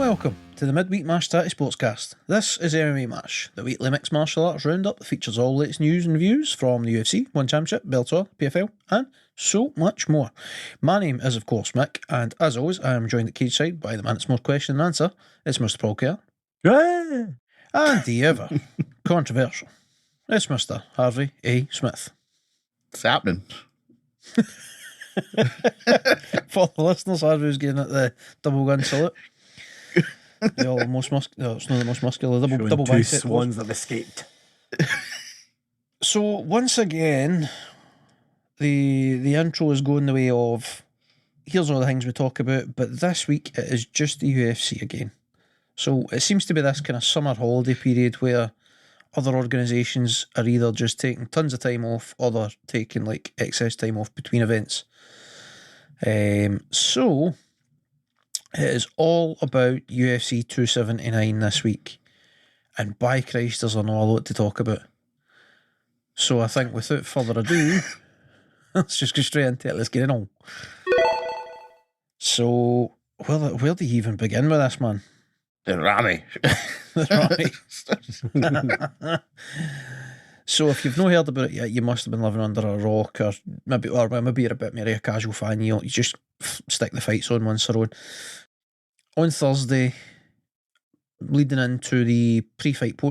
welcome to the Midweek Mashed Tattie Sportscast. This is MMA Mash, the weekly mixed martial arts roundup that features all the latest news and reviews from the UFC, One Championship, Bellator, PFL, and so much more. My name is, of course, Mick, and as always, I am joined at cage side by the man that's more question than answer. It's Mr. Paul Kerr. And the ever controversial, it's Mr. Harvey A. Smith. What's happening? For the listeners, Harvey's getting at the double gun salute. It's not the most muscular double two bicep swans that have escaped. So once again, the intro is going the way of here's all the things we talk about, but this week it is just the UFC again. So it seems to be this kind of summer holiday period where other organisations are either just taking tons of time off or they're taking like excess time off between events. So it is all about UFC 279 this week, and by Christ, there's not a lot to talk about. So I think without further ado, let's just go straight into it. Let's get it on. So where do you even begin with this, man? The Rami. So if you've not heard about it yet, you must have been living under a rock, or maybe you're a bit more a casual fan. You just stick the fights on once they're on. On Thursday, leading into the pre-fight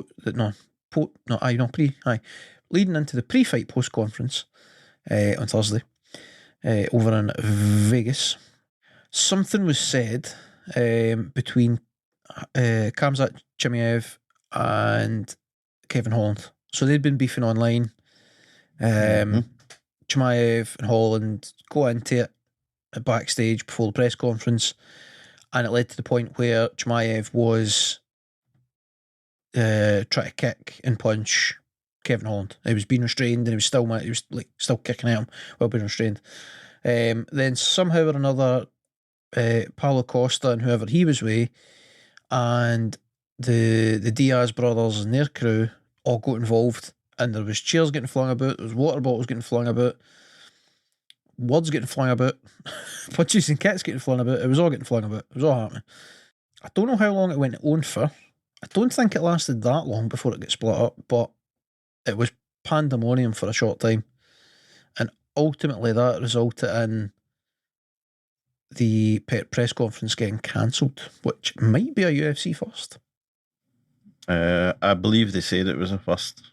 leading into the pre-fight post conference on Thursday over in Vegas, something was said between Khamzat Chimaev and Kevin Holland. So they'd been beefing online. Chimaev and Holland go into it backstage before the press conference, and it led to the point where Chimaev was trying to kick and punch Kevin Holland. He was being restrained, and he was still kicking at him while being restrained. Then somehow or another, Paulo Costa and whoever he was with, and the Diaz brothers and their crew all got involved, and there was chairs getting flung about, there was water bottles getting flung about, words getting flung about, punches and kicks getting flung about. It was all getting flung about. It was all happening. I don't know how long it went on for. I don't think it lasted that long before it got split up, but it was pandemonium for a short time, and ultimately that resulted in the press conference getting cancelled, which might be a UFC first. I believe they said it was a first.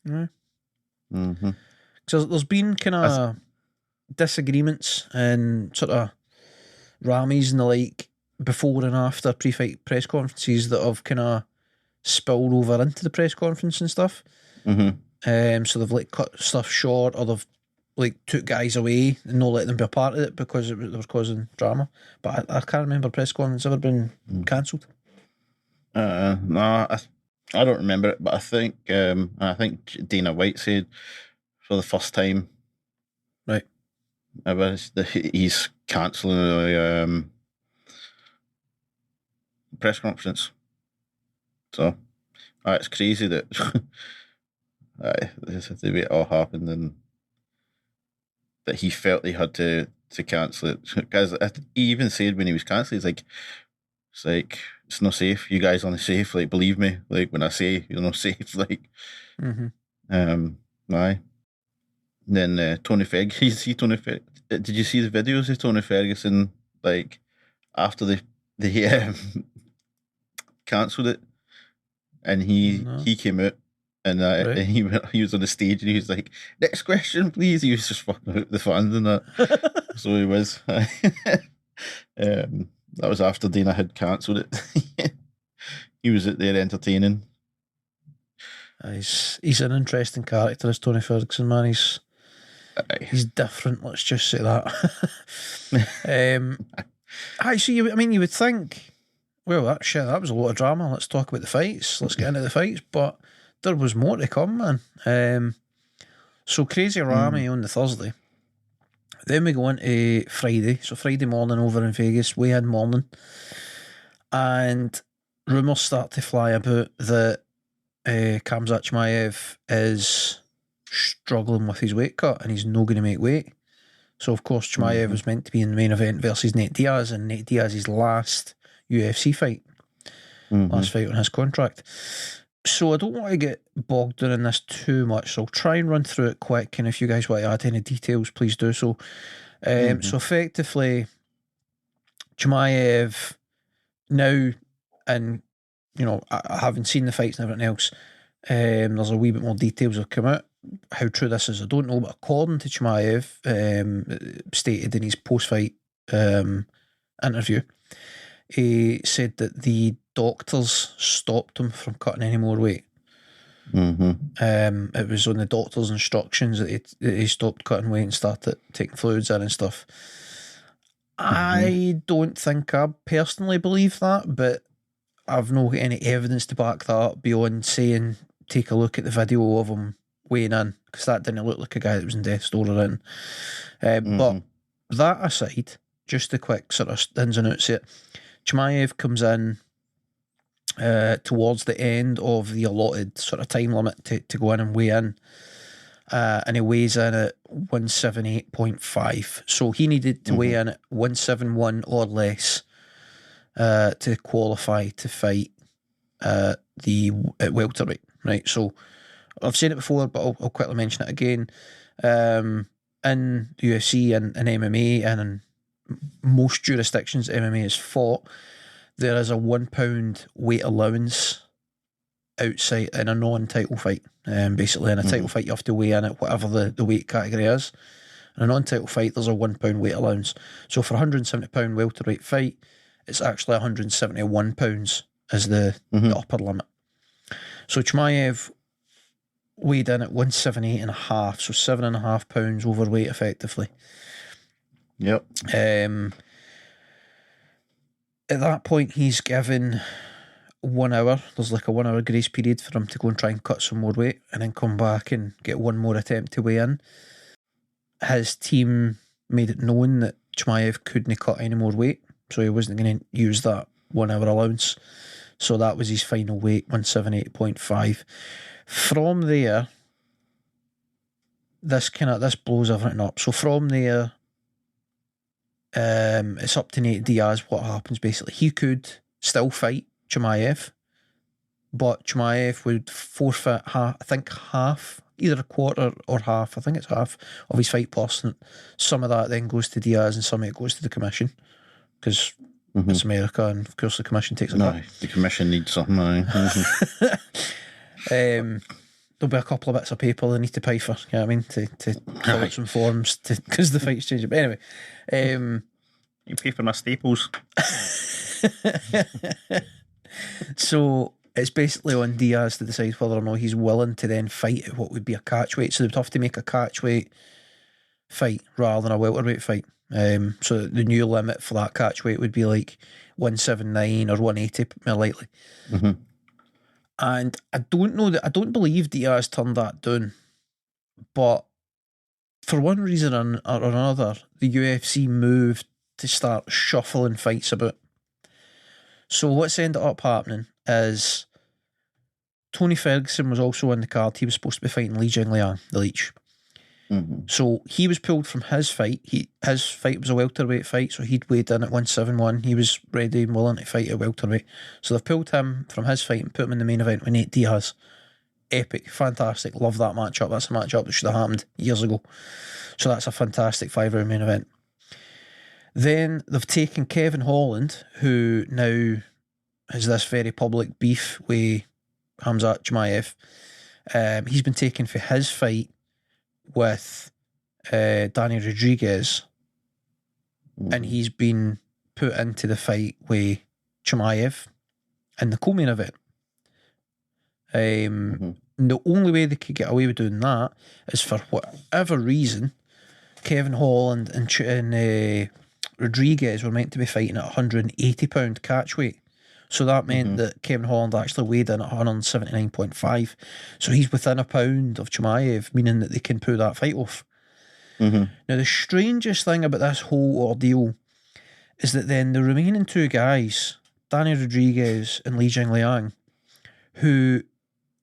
Yeah. Mm-hmm. So there's been kind of disagreements and sort of rammies and the like before and after pre-fight press conferences that have kind of spilled over into the press conference and stuff. Mm-hmm. So they've like cut stuff short, or they've like took guys away and not let them be a part of it because they were causing drama. But I can't remember press conference ever been cancelled. No, I don't remember it, but I think Dana White said for the first time, right, he's cancelling the press conference. So it's crazy that the way it all happened, and that he felt he had to cancel it, because he even said when he was cancelling, it's like it's not safe. You guys aren't safe. Like, believe me. Like, when I say you're not safe, like, aye. Then Tony Ferguson. Did you see the videos of Tony Ferguson? Like, after they cancelled it, and he came out. And, right. And he was on the stage, and he was like, "Next question, please." He was just fucking out the fans and that. So he was. That was after Dana had cancelled it. He was out there entertaining. He's an interesting character, this Tony Ferguson, man. He's different. Let's just say that. You would think, well, that was a lot of drama. Let's talk about the fights. Let's get into the fights, but there was more to come, man. So Crazy Rami on the Thursday. Then we go into Friday. So Friday morning over in Vegas, weigh-in morning. And rumours start to fly about that Khamzat Chimaev is struggling with his weight cut and he's not going to make weight. So, of course, Chimaev was meant to be in the main event versus Nate Diaz, and Nate Diaz's last UFC fight. Last fight on his contract. So I don't want to get bogged down in this too much, so I'll try and run through it quick, and if you guys want to add any details, please do so. So effectively, Chimaev now, and you know, I haven't seen the fights and everything else, there's a wee bit more details have come out. How true this is, I don't know, but according to Chimaev, stated in his post-fight interview, he said that the doctors stopped him from cutting any more weight. It was on the doctor's instructions that he stopped cutting weight and started taking fluids in and stuff. I don't think I personally believe that, but I've not got any evidence to back that up beyond saying take a look at the video of him weighing in, because that didn't look like a guy that was in death's door or anything. But that aside, just the quick sort of ins and outs of it, Chimaev comes in towards the end of the allotted sort of time limit to go in and weigh in, and he weighs in at 178.5. So he needed to weigh in at 171 or less to qualify to fight at welterweight, right? So I've seen it before, but I'll quickly mention it again. In the UFC and MMA and in most jurisdictions MMA is fought, there is a £1 weight allowance outside in a non-title fight. Basically, in a title fight, you have to weigh in at whatever the weight category is. In a non-title fight, there's a £1 weight allowance. So for a £170 welterweight fight, it's actually £171 is the upper limit. So Chimaev weighed in at 178.5, so £7.5 overweight effectively. Yep. At that point, he's given 1 hour. There's like a 1 hour grace period for him to go and try and cut some more weight and then come back and get one more attempt to weigh in. His team made it known that Chimaev couldn't cut any more weight, so he wasn't going to use that 1 hour allowance. So that was his final weight, 178.5. From there, this blows everything up. So from there, it's up to Nate Diaz what happens. Basically, he could still fight Chimaev, but Chimaev would forfeit half, either a quarter or half, I think it's half of his fight plus, and some of that then goes to Diaz and some of it goes to the commission, because it's America and of course the commission takes a cut. The commission needs something. There'll be a couple of bits of paper they need to pay for, you know what I mean, to fill out some forms because the fight's changing. But anyway, you pay for my staples. So it's basically on Diaz to decide whether or not he's willing to then fight at what would be a catch weight. So they'd have to make a catch weight fight rather than a welterweight fight. So the new limit for that catch weight would be like 179 or 180 more likely. And I don't believe Diaz turned that down, but for one reason or another, the UFC moved to start shuffling fights about. So what's ended up happening is Tony Ferguson was also on the card. He was supposed to be fighting Li Jingliang, the Leech. So he was pulled from his fight. His fight was a welterweight fight, so he'd weighed in at 171. He was ready and willing to fight at welterweight. So they've pulled him from his fight and put him in the main event with Nate Diaz. Epic, fantastic, love that matchup. That's a matchup that should have happened years ago. So that's a fantastic 5-round main event. Then they've taken Kevin Holland, who now has this very public beef with Khamzat Chimaev. He's been taken for his fight with Danny Rodriguez, and he's been put into the fight with Chimaev in the co-main event. The only way they could get away with doing that is for whatever reason, Kevin Holland and Rodriguez were meant to be fighting at £180 catch weight. So that meant that Kevin Holland actually weighed in at 179.5. So he's within a pound of Chimaev, meaning that they can pull that fight off. Now, the strangest thing about this whole ordeal is that then the remaining two guys, Danny Rodriguez and Li Jingliang, who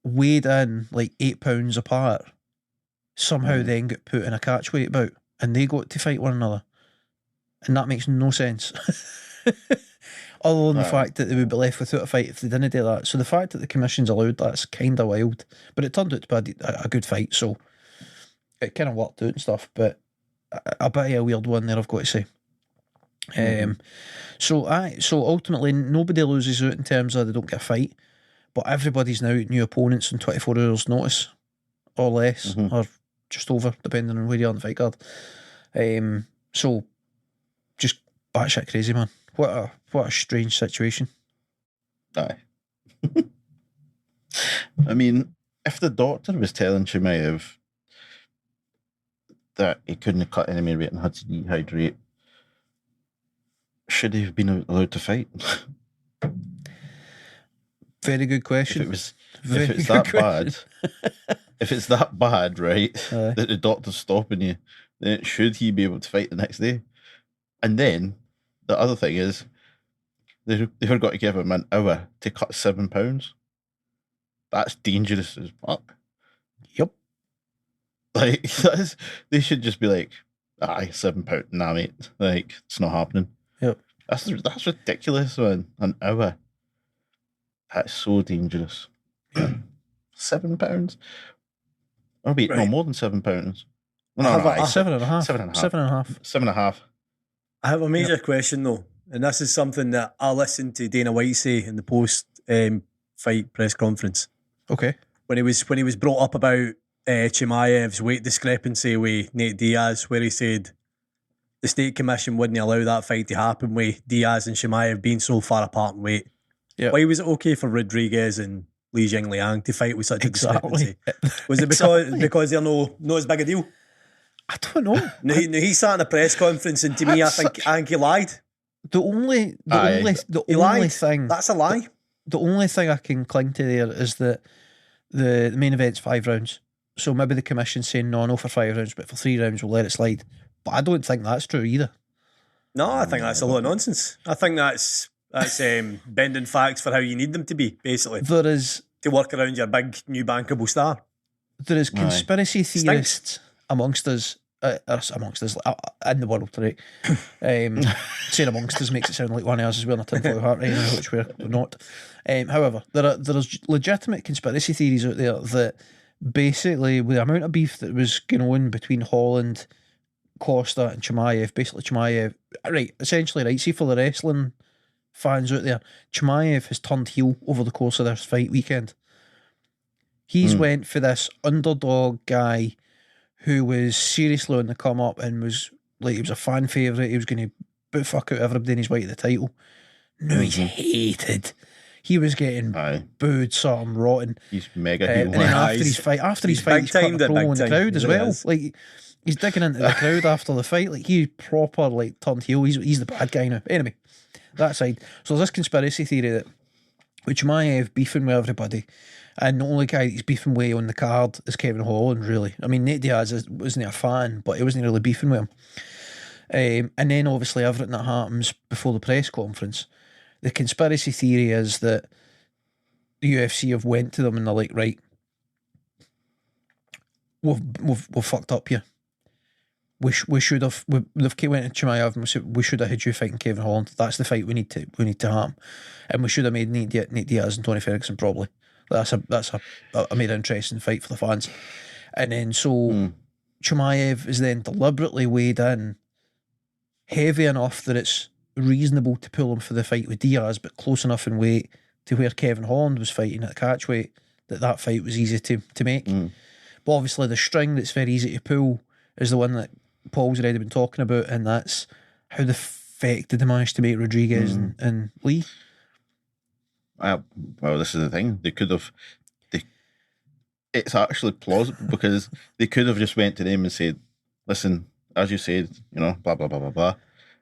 weighed in like £8 apart, somehow then got put in a catch weight bout, and they got to fight one another. And that makes no sense. Other than the fact that they would be left without a fight if they didn't do that. So the fact that the commission's allowed that's kind of wild. But it turned out to be a good fight, so it kind of worked out and stuff. But a bit of a weird one there, I've got to say. So ultimately nobody loses out in terms of they don't get a fight, but everybody's now new opponents in 24 hours notice or less, or just over, depending on where you are on the fight card. So just batshit crazy, man. What a strange situation. Aye. I mean, if the doctor was telling Chimaev that he couldn't cut any weight and had to dehydrate, should he have been allowed to fight? Very good question. If it's that bad, right, that the doctor's stopping you, then should he be able to fight the next day? And then the other thing is, they've got to give him an hour to cut 7 pounds. That's dangerous as fuck. Yep. Like, they should just be like, aye, 7 pounds. Nah, mate. Like, it's not happening. Yep. That's ridiculous, man. An hour. That's so dangerous. Yeah. 7 pounds? Oh, wait, no, more than 7 pounds. No, 7.5. 7.5. 7.5. I have a major question, though, and this is something that I listened to Dana White say in the post fight press conference. Okay. When he was brought up about Chimaev's weight discrepancy with Nate Diaz, where he said the state commission wouldn't allow that fight to happen with Diaz and Chimaev being so far apart in weight. Yep. Why was it okay for Rodriguez and Li Jingliang to fight with such a discrepancy? Was it because they're not as big a deal? I don't know. He sat in a press conference, and to me, I think he lied. The only thing that's a lie. The only thing I can cling to there is that the main event's 5 rounds. So maybe the commission's saying no for 5 rounds, but for 3 rounds we'll let it slide. But I don't think that's true either. No, I think that's a lot of nonsense. I think that's bending facts for how you need them to be, basically. There is to work around your big new bankable star. There is conspiracy theorists amongst us in the world, right? Saying amongst us makes it sound like one of us is wearing a tinfoil hat, right? Which we're not. However, there's legitimate conspiracy theories out there that basically, with the amount of beef that was going on between Holland, Costa, and Chimaev, basically Chimaev, see for the wrestling fans out there, Chimaev has turned heel over the course of this fight weekend. He's went for this underdog guy who was seriously on the come up and was like, he was a fan favourite. He was going to boot fuck out everybody in his way to the title. Now he's hated. He was getting booed, something rotten. He's mega heel. And then after his fight, he's cut a promo in the crowd as well. Like, he's digging into the crowd after the fight. Like, he proper turned heel. He's the bad guy now. Anyway, that side. So there's this conspiracy theory that with Chimaev beefing with everybody, and the only guy that he's beefing with on the card is Kevin Holland, really. I mean, Nate Diaz wasn't a fan, but he wasn't really beefing with him. And then obviously everything that happens before the press conference, the conspiracy theory is that the UFC have went to them and they're like, right, we've fucked up here. They've went to Chimaev and said, we should have had you fighting Kevin Holland. That's the fight we need to happen, and we should have made Nate Diaz and Tony Ferguson probably. That's a made interesting fight for the fans. And then Chimaev is then deliberately weighed in heavy enough that it's reasonable to pull him for the fight with Diaz, but close enough in weight to where Kevin Holland was fighting at the catch weight that fight was easy to make. But obviously the string that's very easy to pull is the one that Paul's already been talking about, and that's how the fuck did they manage to make Rodriguez and Lee? Well, this is the thing. They could have. It's actually plausible because they could have just went to them and said, "Listen, as you said, blah blah blah blah blah,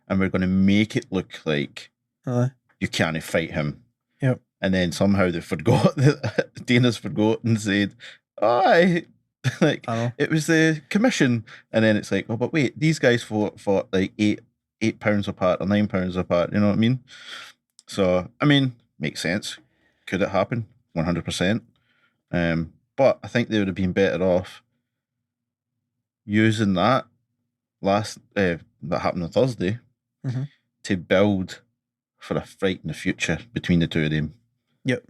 and we're going to make it look like you can't fight him." Yep. And then somehow they forgot that Dana's forgotten and said, it was the commission, and then it's like, oh, but wait, these guys fought like 8 pounds apart or 9 pounds apart. You know what I mean? So I mean. Makes sense. Could it happen? 100%. But I think they would have been better off using that that happened on Thursday to build for a fight in the future between the two of them. Yep.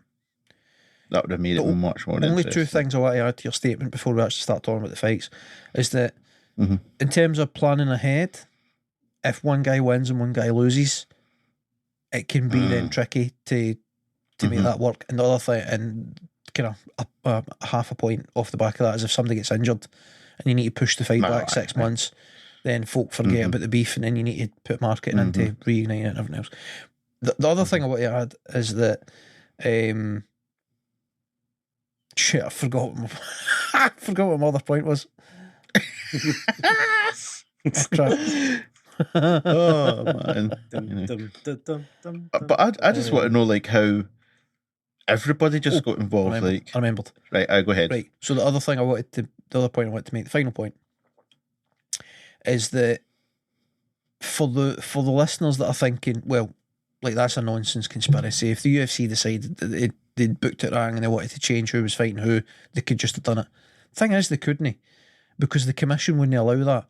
That would have made it much more Only interesting. two things I want to add to your statement before we actually start talking about the fights is that Mhm. in terms of planning ahead, if one guy wins and one guy loses, it can be then tricky to make that work. And the other thing, and kind of a half a point off the back of that, is if somebody gets injured and you need to push the fight back 6 months, then folk forget about the beef, and then you need to put marketing into reigniting it and everything else. The other thing I want to add is that shit, I forgot what my other point was. Oh, crap. Oh man. But I just want to know like how everybody just got involved. I remembered. Right, I go ahead. Right. So the other point I wanted to make, the final point, is that for the listeners that are thinking, well, like that's a nonsense conspiracy. If the UFC decided that they'd booked it wrong and they wanted to change who was fighting who, they could just have done it. Thing is, they couldn't, because the commission wouldn't allow that.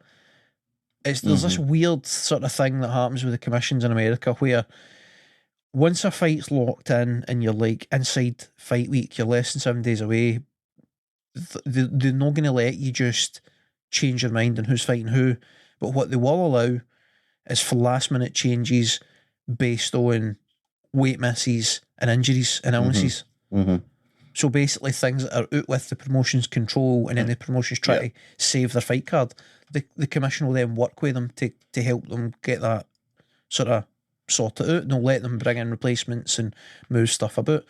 There's this weird sort of thing that happens with the commissions in America where once a fight's locked in and you're like inside fight week, you're less than 7 days away, they're not going to let you just change your mind on who's fighting who. But what they will allow is for last minute changes based on weight misses and injuries and illnesses. So basically things that are out with the promotion's control, and then the promotions try to save their fight card. The commission will then work with them to help them get that sort of sorted out, and they'll let them bring in replacements and move stuff about.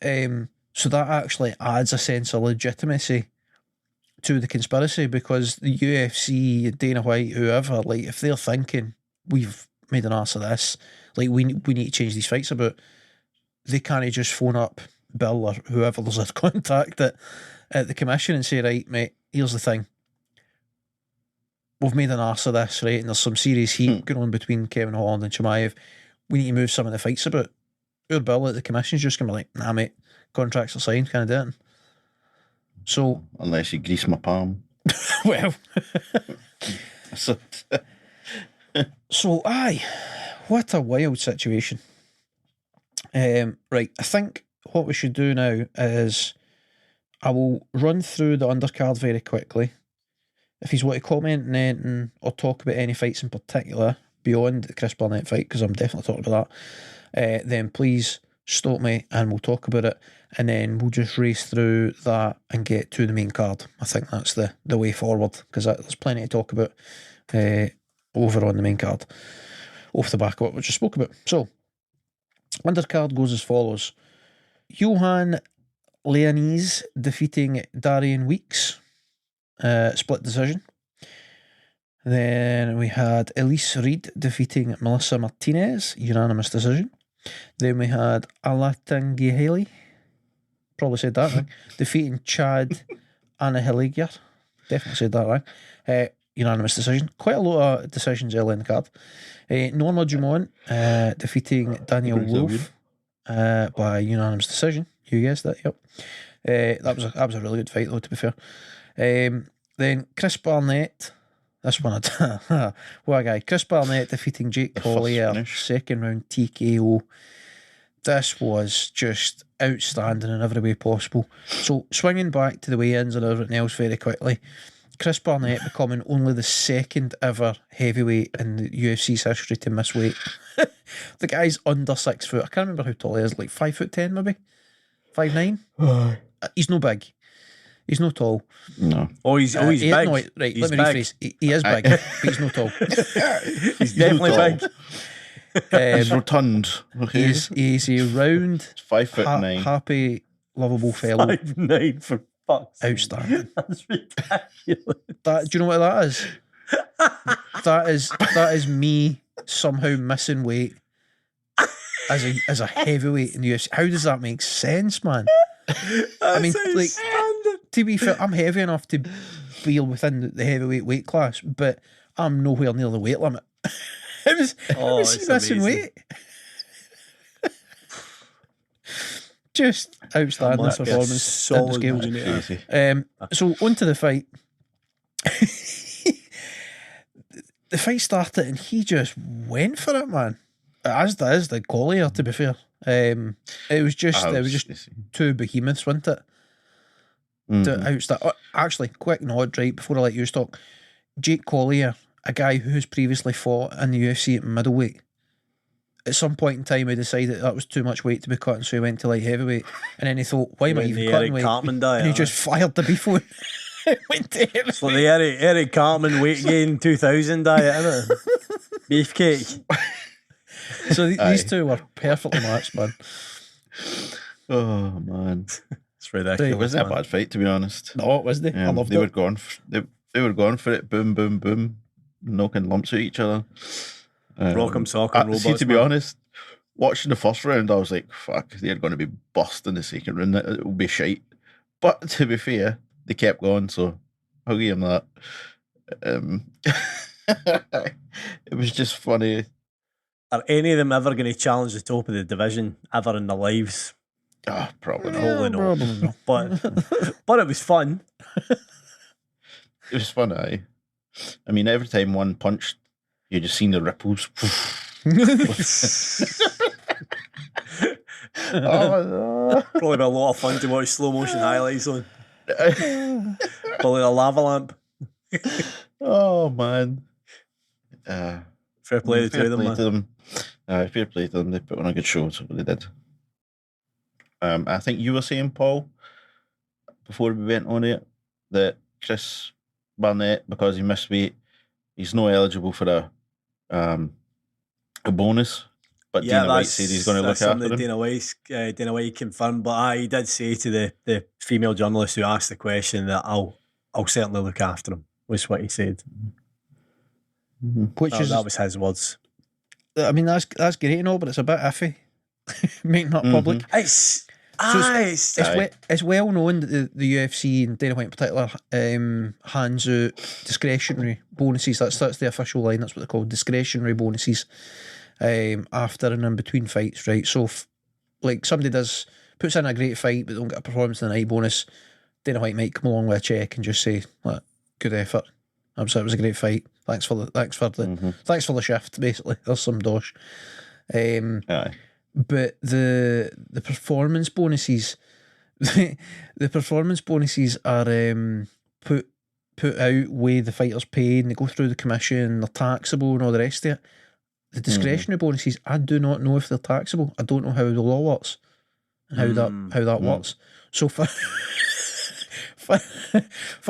So that actually adds a sense of legitimacy to the conspiracy, because the UFC, Dana White, whoever, like if they're thinking we've made an arse of this, like we need to change these fights about, they can't just phone up Bill or whoever there's a contact at the commission and say, right mate, here's the thing, we've made an arse of this, right, and there's some serious heat going on between Kevin Holland and Chimaev, we need to move some of the fights about. Our Bill at the commission's just going to be like, nah mate, contracts are signed, can't do it. So unless you grease my palm. Well, so aye, what a wild situation. Right, I think what we should do now is I will run through the undercard very quickly. If you want to comment on anything or talk about any fights in particular beyond the Chris Barnett fight, because I'm definitely talking about that, then please stop me and we'll talk about it, and then we'll just race through that and get to the main card. I think that's the way forward, because there's plenty to talk about over on the main card off the back of what we just spoke about. So undercard goes as follows: Johan Leonese defeating Darian Weeks, split decision. Then we had Elise Reed defeating Melissa Martinez, unanimous decision. Then we had Alatangiheli, probably said that right, defeating Chad Anahiligar, definitely said that right, unanimous decision. Quite a lot of decisions early in the card. Norma Dumont defeating Daniel Wolf by unanimous decision. You guessed that, yep. That was a really good fight though, to be fair. Then Chris Barnett, this one, what a guy. Chris Barnett defeating Jake Collier, second round TKO. This was just outstanding in every way possible. So swinging back to the weigh-ins and everything else very quickly, Chris Barnett becoming only the second ever heavyweight in the UFC's history to miss weight. The guy's under 6 foot. I can't remember how tall he is, like 5'10" maybe? 5'9"? He's no big. He's no tall. No. Oh, he's big. No, right, let me rephrase. He is big, but he's no tall. He's definitely big. He's rotund. Okay. He's a round, 5'9", happy, lovable fellow. 5'9" for fuck's sake. Outstanding. That's ridiculous. Do you know what that is? that is me somehow missing weight as a heavyweight in the UFC. How does that make sense, man? I mean, like, to be fair, I'm heavy enough to be within the heavyweight weight class, but I'm nowhere near the weight limit. How is he missing weight? Just outstanding performance. So on to the fight. The fight started and he just went for it, man. As does the Collier, to be fair. It was just two behemoths, wasn't it? Actually, quick nod, right, before I let you talk. Jake Collier, a guy who's previously fought in the UFC at middleweight, at some point in time he decided that was too much weight to be cutting, so he went to light heavyweight, and then he thought, why am I even cutting weight? And he just fired the beef weight. Went to heavyweight. It's like the Eric Cartman weight gain 2000 diet, isn't it? Beefcake. So these two were perfectly matched, man. Oh man, it's ridiculous. It wasn't a bad fight, to be honest. No, it wasn't. I loved it. They were going for it. Boom, boom, boom, knocking lumps at each other. Rock'em sock'em robots. See, to be honest, watching the first round, I was like, "Fuck, they're going to be bust in the second round. It will be shite." But to be fair, they kept going, so I'll give them that. It was just funny. Are any of them ever going to challenge the top of the division ever in their lives? Probably not. Probably not. But it was fun. It was fun, aye. I mean, every time one punched, you just seen the ripples. Probably be a lot of fun to watch slow motion highlights on. Probably a lava lamp. Oh man. Fair play to them. Fair play to them. They put on a good show, so they did. I think you were saying, Paul, before we went on it, that Chris Barnett, because he missed weight, he's not eligible for a bonus. But Dana White said he's going to look after him. Dana White confirmed, but he did say to the female journalist who asked the question that I'll certainly look after him, was what he said. That was his words. I mean, that's great and all, but it's a bit iffy making that public. It's well known that the UFC and Dana White in particular hands out discretionary bonuses. That's the official line. That's what they're called, discretionary bonuses. After and in between fights, right? So, like somebody puts in a great fight but don't get a performance of the night bonus, Dana White might come along with a check and just say, like, "Good effort. It was a great fight. Thanks for the shift." Basically, there's some dosh. But the performance bonuses, the performance bonuses are put out with the fighters paid, and they go through the commission, they're taxable and all the rest of it. The discretionary bonuses, I do not know if they're taxable. I don't know how the law works and how that works. So for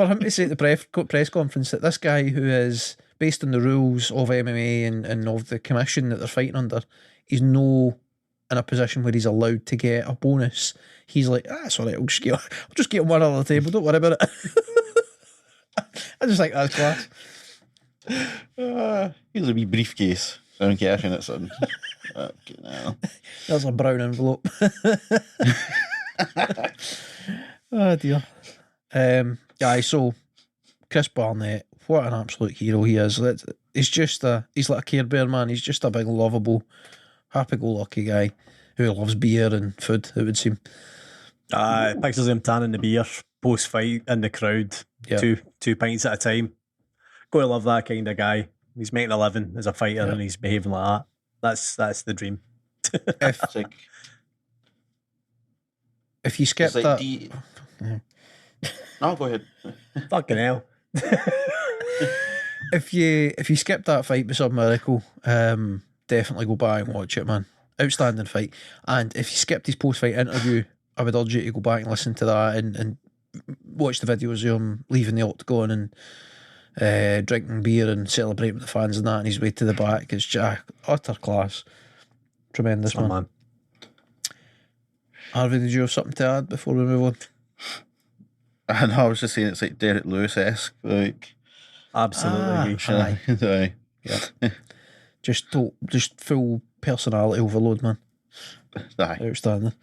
him to say at the press conference that this guy, who is based on the rules of MMA and of the commission that they're fighting under, he's no in a position where he's allowed to get a bonus. He's like, it's all right, I'll just get one on the table, don't worry about it. I just think that's class. Here's a wee briefcase. I'm cashing it, son. Okay, now. There's a brown envelope. Oh dear. So Chris Barnett, what an absolute hero he is. He's like a Care Bear, man. He's just a big, lovable, happy-go-lucky guy who loves beer and food, it would seem. Pictures of him tanning the beer post-fight in the crowd, two pints at a time. Gotta love that kind of guy. He's making a living as a fighter and he's behaving like that. That's the dream. If you skip that... No, go ahead. Fucking hell. If you skip that fight by some miracle, definitely go back and watch it, man. Outstanding fight. And if you skipped his post-fight interview, I would urge you to go back and listen to that and watch the videos of him leaving the octagon and drinking beer and celebrating with the fans and that on his way to the back. It's just utter class. Tremendous, man. Harvey, did you have something to add before we move on? I was just saying it's like Derek Lewis-esque, like absolutely. Yeah. just full personality overload, man. Aye. Outstanding.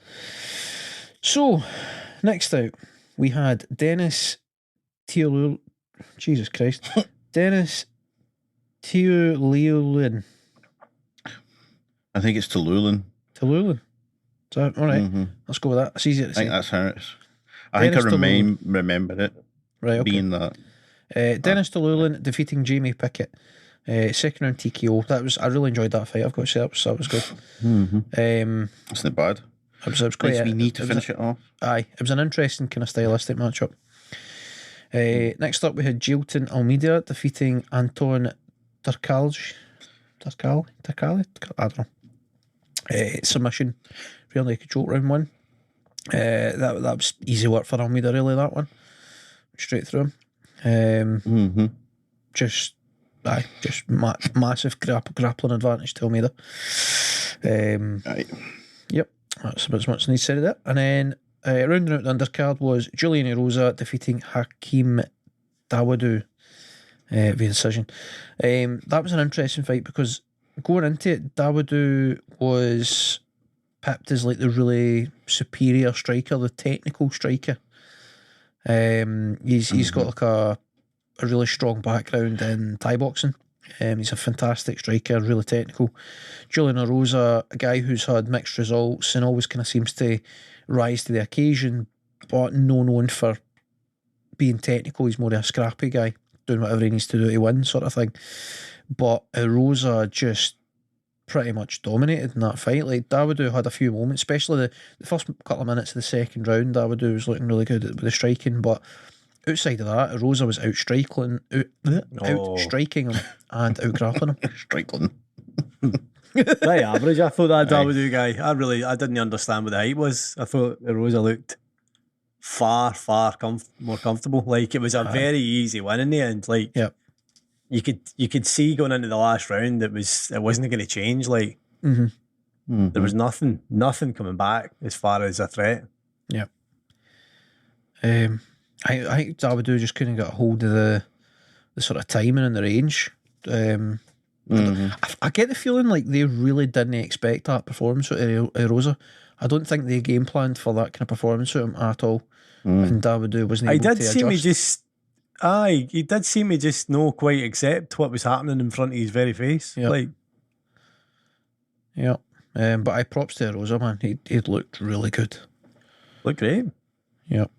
So, next out, we had Dennis Tiululin. Jesus Christ. Dennis Tiululin. I think it's Tiululin. Tiululin. Is that all right? Mm-hmm. Let's go with that. It's easier to say. I think that's how it is. I think I remember it. Right, okay. Being that. Dennis Tiululin defeating Jamie Pickett. Second round TKO. I really enjoyed that fight. I've got to say that was good. That's not bad. It was quite. We need to finish it off. Aye, it was an interesting kind of stylistic matchup. Next up, we had Jilton Almeida defeating Anton Turkalj. Turkali? I don't know. Submission. Really could choke round one. That was easy work for Almeida, really, that one. Straight through him. Just massive grappling advantage to Almeida. Right. Yep, that's about as much as needs said of that. And then rounding out the undercard was Julian Erosa defeating Hakeem Dawodu via decision. That was an interesting fight because going into it, Dawodu was pipped as like the really superior striker, the technical striker. He's got like a really strong background in Thai boxing. He's a fantastic striker, really technical. Julian Erosa, a guy who's had mixed results and always kind of seems to rise to the occasion, but known for being technical. He's more of a scrappy guy, doing whatever he needs to do to win, sort of thing. But Erosa just pretty much dominated in that fight. Like Dawodu had a few moments, especially the first couple of minutes of the second round. Dawodu was looking really good with the striking, but outside of that, Erosa was out striking him and out grappling him. Striking. Very average. I thought that Dawodu guy, I didn't understand what the height was. I thought Erosa looked far more comfortable. Like it was a very easy win in the end. Like you could see going into the last round it wasn't going to change. Like there was nothing coming back as far as a threat. Yeah. I think Dawodu just couldn't get a hold of the sort of timing and the range. I get the feeling like they really didn't expect that performance with Erosa. I don't think they game planned for that kind of performance with him at all. And Dawodu wasn't able to adjust. He did seem to just not quite accept what was happening in front of his very face. Yep. But I props to Erosa, man. He looked really good. Looked great. Yep.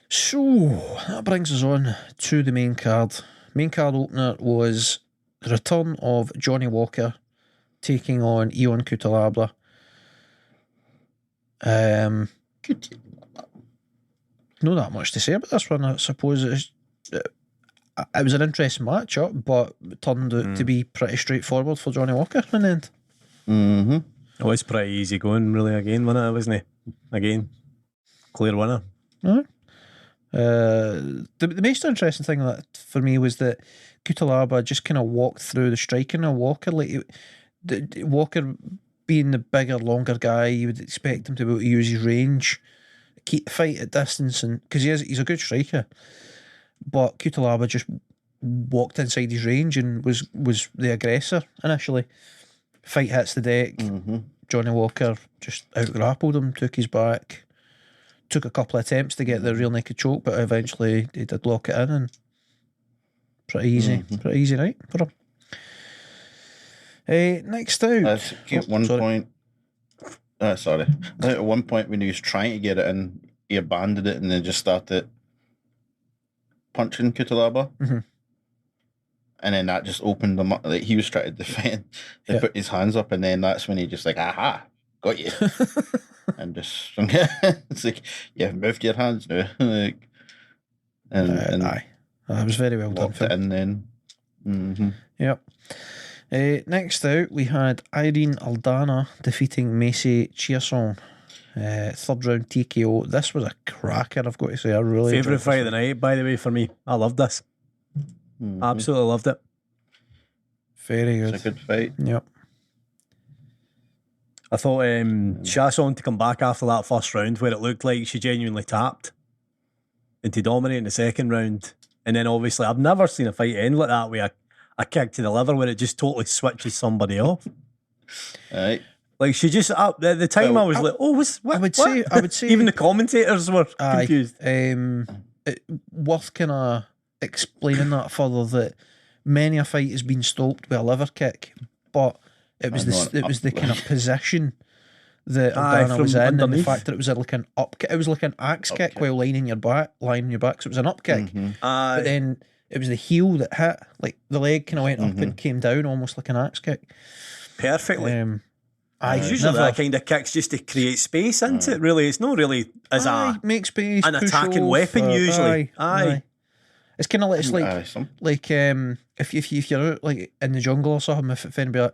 So that brings us on to the main card. Main card opener was the return of Johnny Walker taking on Ion Cutelaba. Not that much to say about this one. I suppose it was an interesting matchup, but it turned out to be pretty straightforward for Johnny Walker in the end. It was pretty easy going, really, again, wasn't it? Again, clear winner. The most interesting thing that for me was that Cutelaba just kind of walked through the striking of Walker. Like Walker being the bigger, longer guy, you would expect him to be able to use his range, keep the fight at distance, and because he's a good striker. But Cutelaba just walked inside his range and was the aggressor initially. Fight hits the deck. Johnny Walker just out grappled him, took his back. Took a couple of attempts to get the real naked choke, but eventually he did lock it in, and pretty easy night for him. Next out, I think at one point, I think at one point when he was trying to get it in, he abandoned it and then just started punching Cutelaba, and then that just opened him up. Like he was trying to defend, he put his hands up, and then that's when he just like, aha, got you. And just it's like you've moved your hands now, like, and aye, that was very well done. And then, Yep. Next out, we had Irene Aldana defeating Macy Chiasson. Third round TKO. This was a cracker, I've got to say. I really favourite fight of the night, by the way, for me. I loved this. Absolutely loved it. Very good. It's a good fight. Yep. I thought Chiasson to come back after that first round where it looked like she genuinely tapped and to dominate in the second round. And then obviously I've never seen a fight end like that with a kick to the liver where it just totally switches somebody off. Right. Like she just at the time I was like, oh, what? I would say even the commentators were confused. Worth kind of explaining that further, that many a fight has been stopped with a liver kick, but it was the kind of position that Aldana was in, underneath. And the fact that it was like an up, it was like an axe kick while lying on your back. So it was an up kick, but then it was the heel that hit, like the leg kind of went up and came down almost like an axe kick. Perfectly. It's usually that kind of kicks just to create space, isn't it? Really, it's not really as make space, an attacking weapon usually. Aye. It's kind of like, it's like if you're out like in the jungle or something, if anybody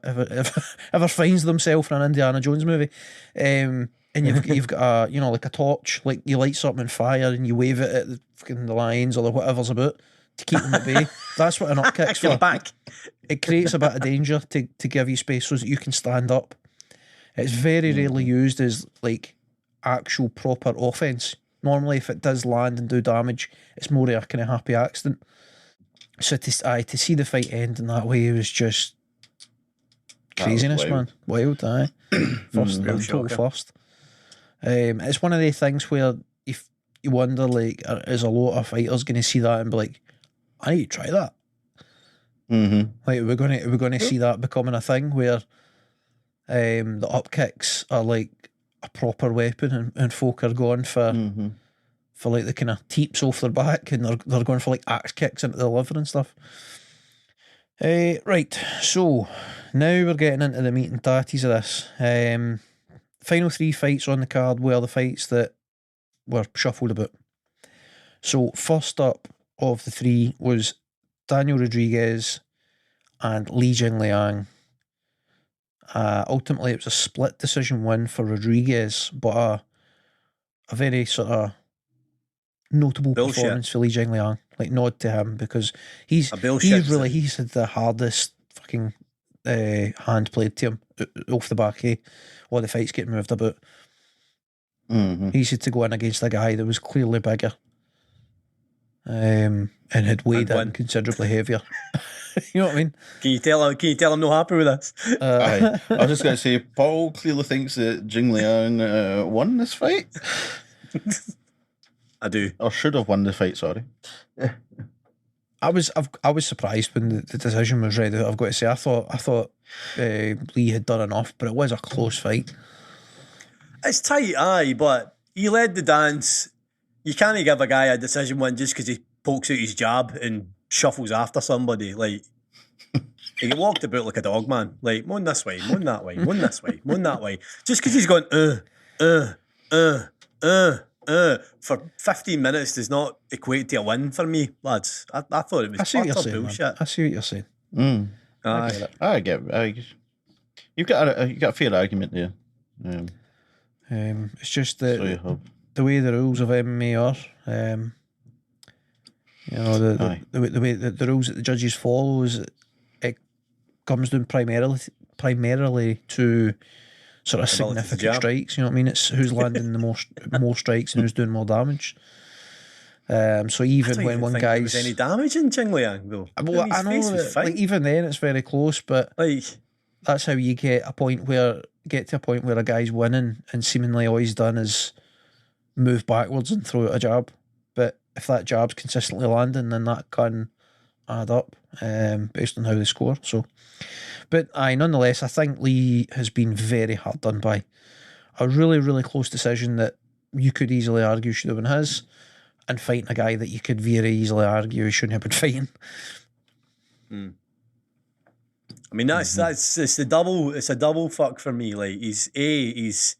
ever finds themselves in an Indiana Jones movie, and you've got a like a torch, like you light something on fire and you wave it at the fucking the lions or the whatever's about to keep them at bay. That's what an up kick's for. Back. It creates a bit of danger to give you space so that you can stand up. It's very rarely used as like actual proper offense. Normally, if it does land and do damage, it's more of a kind of happy accident. So to see the fight end in that way was just craziness, man. Wild, aye. First, total first. It's one of the things where if you wonder, like, is a lot of fighters going to see that and be like, I need to try that. Like, we're going to see that becoming a thing where the up kicks are like a proper weapon, and folk are going for like the kind of teeps off their back, and they're going for like axe kicks into the liver and stuff. Right, so now we're getting into the meat and tatties of this. Final 3 fights on the card were the fights that were shuffled about. So first up of the 3 was Daniel Rodriguez and Li Jingliang. Ultimately, it was a split decision win for Rodriguez, but a very sort of notable performance for Li Jingliang. Like, nod to him, because he's had the hardest fucking hand played to him off the back. All the fights getting moved about. He's had to go in against a guy that was clearly bigger, and had weighed in considerably heavier. You know what I mean? Can you tell him not happy with us? I was just going to say, Paul clearly thinks that Jing Liang won this fight. I do. Or should have won the fight, sorry. I was surprised when the decision was read out. I've got to say, I thought Lee had done enough, but it was a close fight. It's tight, aye, but he led the dance. You can't give a guy a decision win just because he pokes out his jab and shuffles after somebody. Like, he walked about like a dog, man. Like, moan this way, moan that way, moan this way, moan that way. Just because he's going for 15 minutes does not equate to a win for me, lads. I thought it was utter bullshit. Man. I see what you're saying. I get it. You've got a fair argument there. It's just that the way the rules of MMA are, you know, the way the rules that the judges follow is it comes down primarily to sort of significant strikes. You know what I mean? It's who's landing the more strikes and who's doing more damage. So even when one guy's there was any damage in Jing Liang though, well, I know that, like, even then it's very close, but like that's how you get to a point where a guy's winning and seemingly all he's done is move backwards and throw out a jab. But if that jab's consistently landing, then that can add up based on how they score. So, but nonetheless, I think Lee has been very hard done by. A really, really close decision that you could easily argue should have been his, and fighting a guy that you could very easily argue he shouldn't have been fighting. I mean, it's a double fuck for me. Like, he's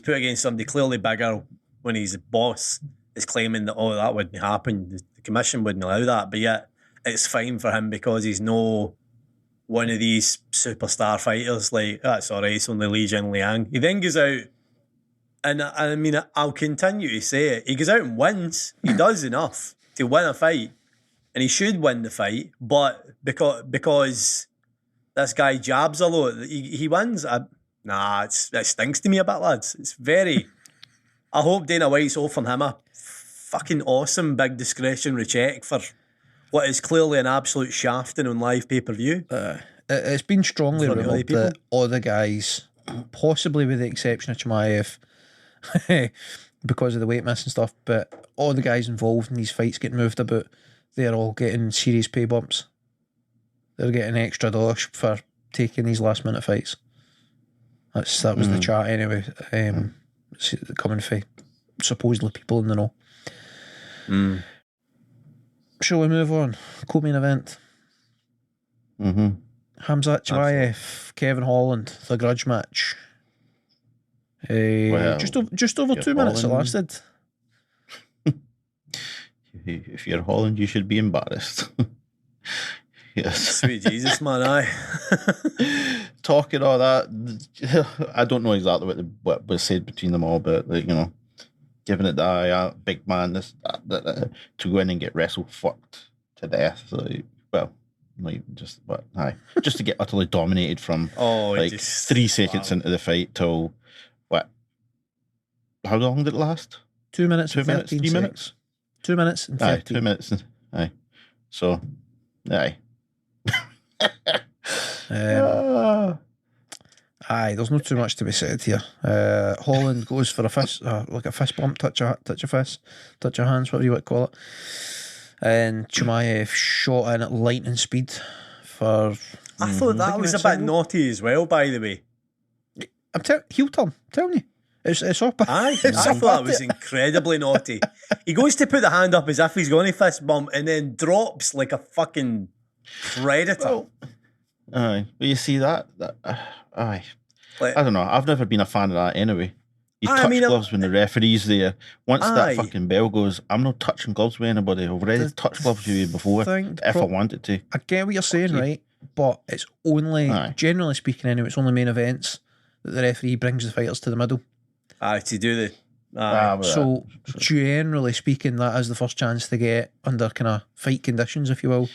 put against somebody clearly bigger when his boss is claiming that that wouldn't happen. The commission wouldn't allow that, but yet it's fine for him because he's no one of these superstar fighters. Like, that's all right, it's only Li Jingliang. He then goes out, and I mean, I'll continue to say it. He goes out and wins. He does enough to win a fight, and he should win the fight. But because this guy jabs a lot, he wins. It stinks to me a bit, lads. It's very. I hope Dana White's offering him a fucking awesome big discretionary check for what is clearly an absolute shafting on live pay-per-view. It's been strongly rumoured that all the guys, possibly with the exception of Chimaev, because of the weight miss and stuff, but all the guys involved in these fights getting moved about, they're all getting serious pay bumps. They're getting extra dosh for taking these last minute fights. That was the chat anyway. Coming from supposedly people in the know. Shall we move on? Co-main event. Mm-hmm. Hamzat Chimaev, Kevin Holland, the grudge match. Well, just over 2 minutes it Holland- lasted. If you're Holland, you should be embarrassed. Yes. Sweet Jesus, man, aye. Talking all that, I don't know exactly what was said between them all, but like, giving it the big man that, to go in and get wrestle fucked to death. Like, well, not even just, but just to get utterly dominated from like 3 seconds into the fight till what? How long did it last? 2 minutes. 2 minutes? 3 minutes? 2 minutes and 13. 2 minutes. So, There's not too much to be said here. Holland goes for a fist, like a fist bump, touch of fist, touch of hands, whatever you want to call it. And Chimaev shot in at lightning speed for. I thought that was a bit naughty as well, by the way. Heel turn, telling you. It's up. Aye, I thought that was incredibly naughty. He goes to put the hand up as if he's going to fist bump and then drops like a fucking predator. Aye, but you see that aye. Like, I don't know. I've never been a fan of that anyway. You touch gloves when the referee's there. Once that fucking bell goes, I'm not touching gloves with anybody. I've already touched gloves with you before if I wanted to. I get what you're saying, right? But it's only, generally speaking anyway, it's only main events that the referee brings the fighters to the middle. To do so generally speaking, that is the first chance to get under kind of fight conditions, if you will,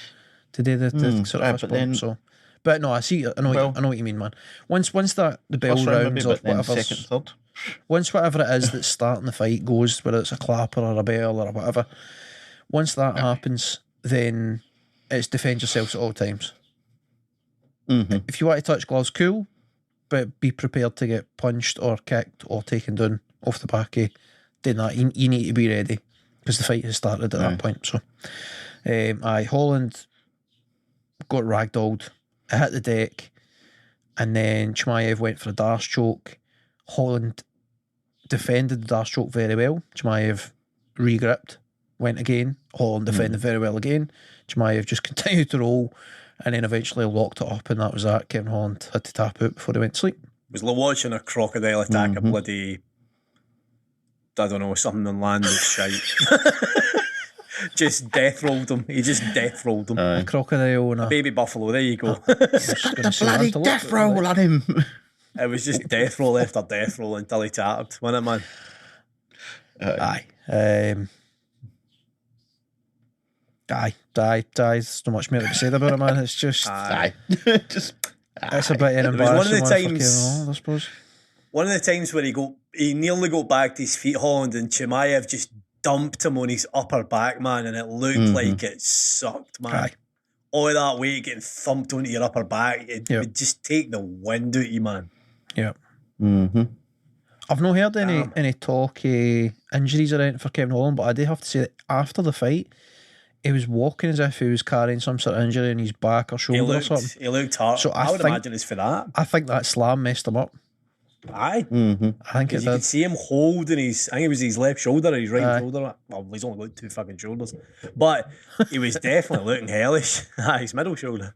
to do the sort of fist bump. So, but no, I know what you mean, man. Once that the bell rounds or whatever, second, third. Once whatever it is that's starting the fight goes, whether it's a clapper or a bell or whatever, once that happens, then it's defend yourselves at all times. Mm-hmm. If you want to touch gloves, cool, but be prepared to get punched or kicked or taken down off the back of doing that. You need to be ready because the fight has started at that point. So, Holland got ragdolled. It hit the deck, and then Chimaev went for a Darce choke. Holland defended the Darce choke very well. Chimaev regripped, went again. Holland defended very well again. Chimaev just continued to roll, and then eventually locked it up, and that was that. Kevin Holland had to tap out before he went to sleep. It was like watching a crocodile attack a bloody, I don't know, something on land that's shite. Just death rolled him. He just death rolled him. A crocodile and a baby buffalo. There you go. Bloody death roll at him. It was just death roll after death roll until he tapped, wasn't it, man? There's not much more to be said about it, man. It's just it's a bit embarrassing. One of the times, Holland, I suppose. One of the times where he nearly got back to his feet, Holland, and Chimaev just dumped him on his upper back, man, and it looked like it sucked, man. All that weight getting thumped onto your upper back, it would just take the wind out of you, man. Yeah. Mm-hmm. I've not heard any talk injuries or anything for Kevin Holland, but I do have to say that after the fight, he was walking as if he was carrying some sort of injury in his back or shoulder or something. He looked hurt. So I would imagine it's for that. I think that slam messed him up. Aye. Mm-hmm. I think it did. You could see him holding his, I think it was his left shoulder or his right shoulder. Well, he's only got 2 fucking shoulders. But he was definitely looking hellish. His middle shoulder.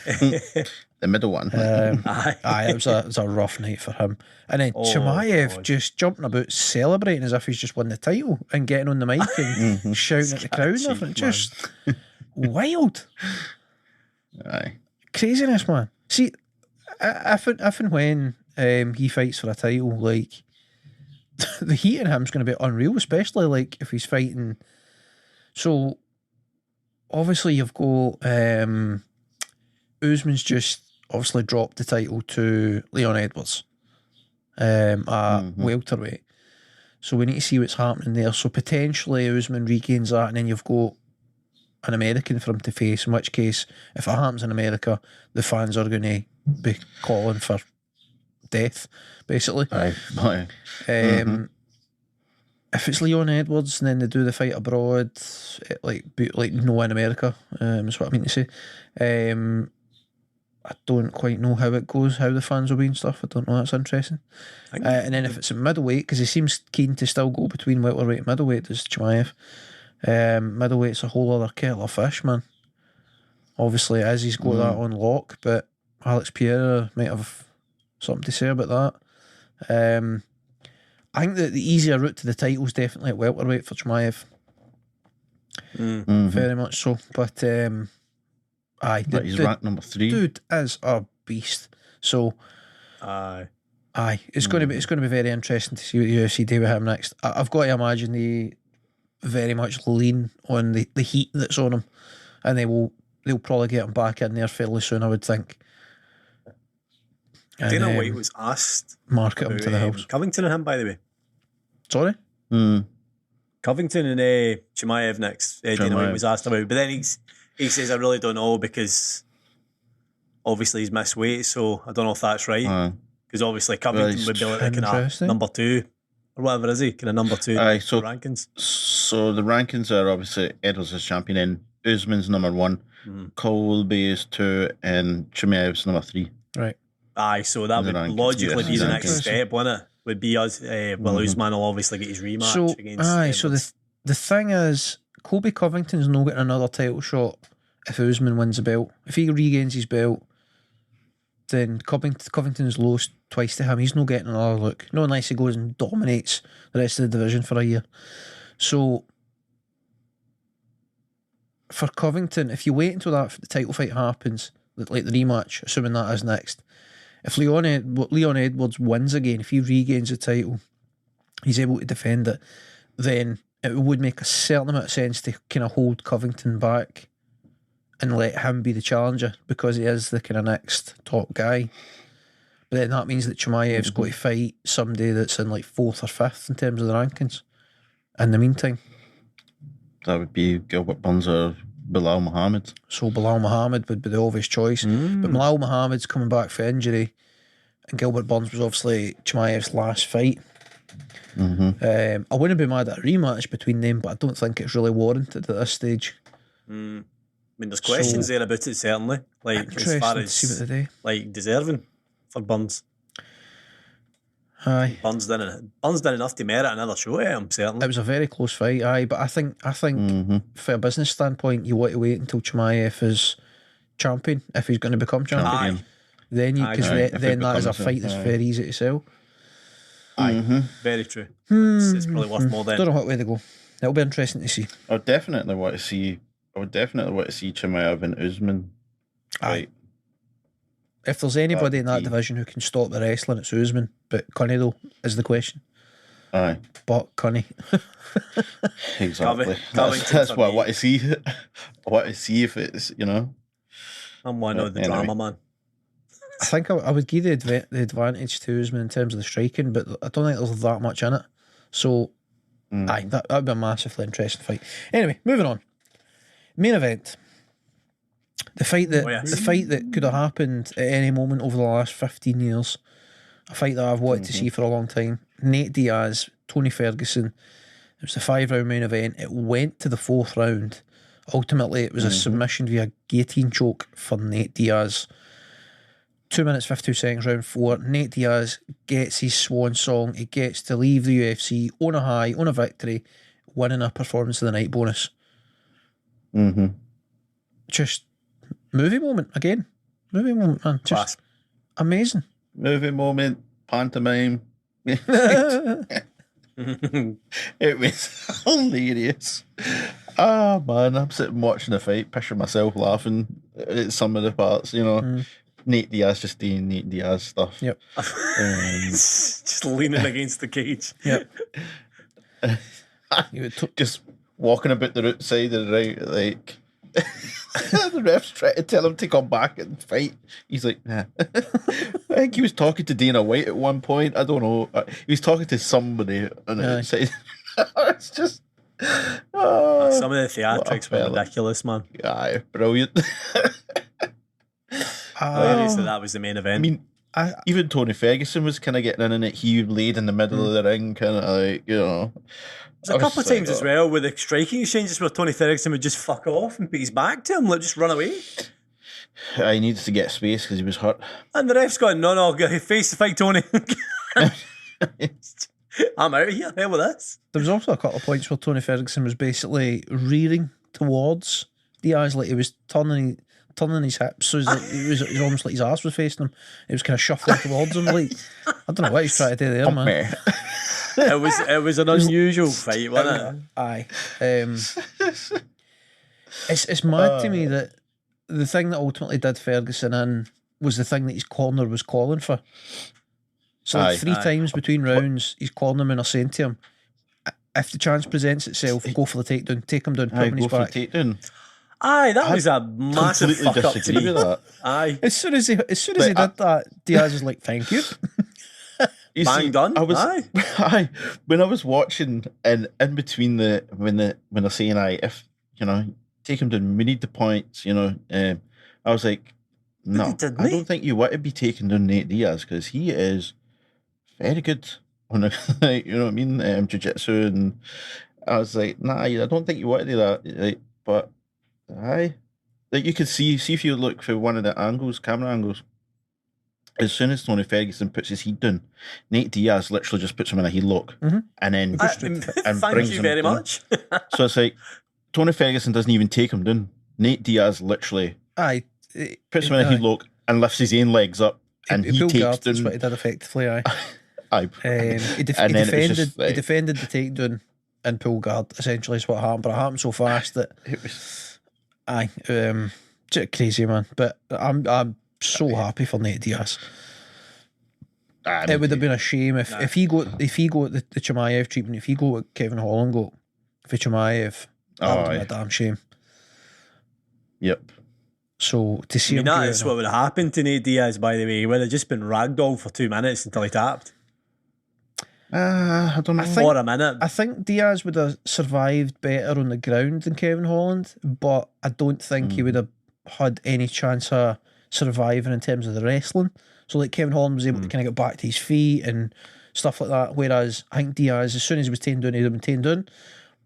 The middle one. It was a rough night for him. And then Chimaev just jumping about, celebrating as if he's just won the title and getting on the mic and shouting at the crowd and everything. Just wild. Aye. Craziness, man. See, if and when he fights for a title, like the heat in him's going to be unreal, especially like if he's fighting. So obviously you've got Usman's just obviously dropped the title to Leon Edwards at welterweight. So we need to see what's happening there. So potentially Usman regains that, and then you've got an American for him to face, in which case, if it happens in America, the fans are going to be calling for death, basically. Aye. If it's Leon Edwards and then they do the fight abroad, like no in America, is what I mean to say. I don't quite know how it goes, how the fans will be and stuff. I don't know. That's interesting. And then if it's a middleweight, because he seems keen to still go between welterweight and middleweight, does Chimaev. Middleweight's a whole other kettle of fish, man. Obviously, Izzy's got that on lock, but Alex Pereira might have something to say about that. I think that the easier route to the title is definitely at welterweight for Chimaev. Very much so. But But he's ranked number 3. Dude is a beast. So it's going to be very interesting to see what the UFC do with him next. I've got to imagine they very much lean on the heat that's on him, and they'll probably get him back in there fairly soon, I would think. Dana White was asked market him to the house. Covington and him, by the way. Sorry? Covington and Chimaev next. Dana White was asked about, but then he says, I really don't know, because obviously he's missed weight, so I don't know if that's right. Because obviously Covington would be like kind of number 2 or whatever, is he? Kind of number 2 so, rankings. So the rankings are obviously Edwards is champion, and Usman's number 1, Colby is 2, and Chimaev's number 3. Right. So that would logically be the next step, wouldn't it? Would be us. Usman will obviously get his rematch against. So the thing is, Colby Covington's not getting another title shot if Usman wins the belt. If he regains his belt, then Covington's lost twice to him. He's not getting another look. Not unless he goes and dominates the rest of the division for a year. So for Covington, if you wait until the title fight happens, like the rematch, assuming that is next, if Leon Edwards wins again, if he regains the title, he's able to defend it, then it would make a certain amount of sense to kind of hold Covington back and let him be the challenger, because he is the kind of next top guy. But then that means that Chimaev's got to fight somebody that's in like 4th or 5th in terms of the rankings in the meantime. That would be Gilbert Burns or Bilal Muhammad. So Bilal Muhammad would be the obvious choice. But Bilal Muhammad's coming back for injury, and Gilbert Burns was obviously Chimaev's last fight. I wouldn't be mad at a rematch between them, but I don't think it's really warranted at this stage. I mean, there's questions there about it, certainly. Like, as far as like deserving for Burns. Aye. Burns done enough to merit another show at him, certainly. It was a very close fight, aye, but I think for a business standpoint, you want to wait until Chimaev is champion, if he's going to become champion. Aye. Then that is a fight that's very easy to sell. Aye, very true. It's probably worth more then. Don't know what way to go. It'll be interesting to see. I would definitely want to see Chimaev and Usman. Aye. If there's anybody in that division who can stop the wrestling, it's Usman. But Cunny, though, is the question. Aye. But Cunny. Exactly. That's what I want to see. I want to see if it's, I'm one of the drama, man. I think I would give the advantage to Usman in terms of the striking, but I don't think there's that much in it. So, aye, that would be a massively interesting fight. Anyway, moving on. Main event. The fight that could have happened at any moment over the last 15 years. A fight that I've wanted to see for a long time. Nate Diaz, Tony Ferguson. It was a 5-round main event. It went to the 4th round. Ultimately, it was a submission via guillotine choke for Nate Diaz. 2 minutes 52 seconds, round 4. Nate Diaz gets his swan song. He gets to leave the UFC on a high, on a victory, winning a performance of the night bonus. Just movie moment again. Movie moment, man. Just amazing. Movie moment, pantomime. It was hilarious. Man, I'm sitting watching the fight, picturing myself laughing at some of the parts, Nate Diaz just doing Nate Diaz stuff. Yep. Just leaning against the cage. Yep. Just walking about the outside of the ring, like the ref's trying to tell him to come back and fight. He's like, nah. I think he was talking to Dana White at one point. I don't know. He was talking to somebody on the outside. It's just some of the theatrics were ridiculous, man. Yeah, brilliant. That was the main event. I mean, even Tony Ferguson was kind of getting in it. He laid in the middle of the ring, kind of like, There's a couple of times as well with the striking exchanges where Tony Ferguson would just fuck off and put his back to him, like just run away. I needed to get space because he was hurt. And the ref's going, no, get face to fight, Tony. I'm out of here. Hell with this. There was also a couple of points where Tony Ferguson was basically rearing towards Diaz, like he was turning his hips, so it was almost like his ass was facing him. He was kind of shuffling towards him, like I don't know what he's trying to do there, man. It was an unusual fight, wasn't it? Aye. It's mad to me that the thing that ultimately did Ferguson in was the thing that his corner was calling for. So like three times between rounds, his cornermen are saying to him, if the chance presents itself, go for the takedown, take him down, put him on his back. For the takedown. Aye, that was a massive fuck up to me. With that. Aye. As soon as he did that, Diaz was like, "Thank you." Bang done. Aye. When I was watching, and in between when they're saying, if take him down, we need the points. I was like, no, I don't think you want to be taking down Nate Diaz because he is very good on you know what I mean, jiu-jitsu, and I was like, nah, I don't think you want to do that, like, but. Aye, like you could see if you look for one of the camera angles, as soon as Tony Ferguson puts his heat down, Nate Diaz literally just puts him in a heel look and then and thank brings you him very down. much. So it's like Tony Ferguson doesn't even take him down. Nate Diaz literally puts him in a heel look and lifts his own legs up and he takes down. That's what he did effectively. Aye. He defended the takedown and pull guard. Essentially, is what happened, but it happened so fast that it was. Aye, just crazy, man. But I'm so happy for Nate Diaz. It would have been a shame if he got the Chimaev treatment. If he got what Kevin Holland got for Chimaev, that would have been a damn shame. Yep. So to see him, that's what would have happened to Nate Diaz. By the way, he would have just been ragdolled for 2 minutes until he tapped. I don't know. For a minute. I think Diaz would have survived better on the ground than Kevin Holland, but I don't think he would have had any chance of surviving in terms of the wrestling. So like Kevin Holland was able to kind of get back to his feet and stuff like that, whereas I think Diaz, as soon as he was taken down, he'd have been taken down,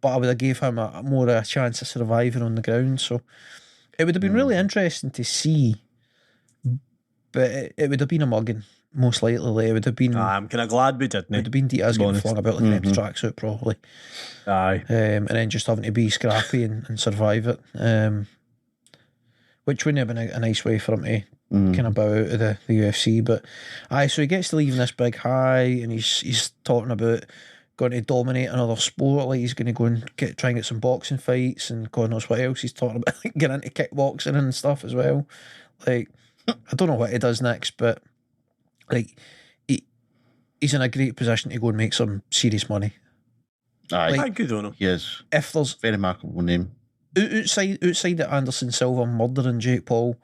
but I would have gave him more a chance of surviving on the ground. So it would have been really interesting to see, but it would have been a mugging. Most likely, it would have been. I'm kind of glad we didn't. It would have been Diaz getting flung about like an empty tracksuit, probably. Aye. And then just having to be scrappy and survive it. Which wouldn't have been a nice way for him to kind of bow out of the UFC. But so he gets to leave in this big high, and he's talking about going to dominate another sport. Like he's going to go and try and get some boxing fights, and God knows what else. He's talking about like, getting into kickboxing and stuff as well. Like I don't know what he does next, but. Like he's in a great position to go and make some serious money. Aye, like, good on him. He is. If there's very remarkable name. Outside of Anderson Silva murdering Jake Paul,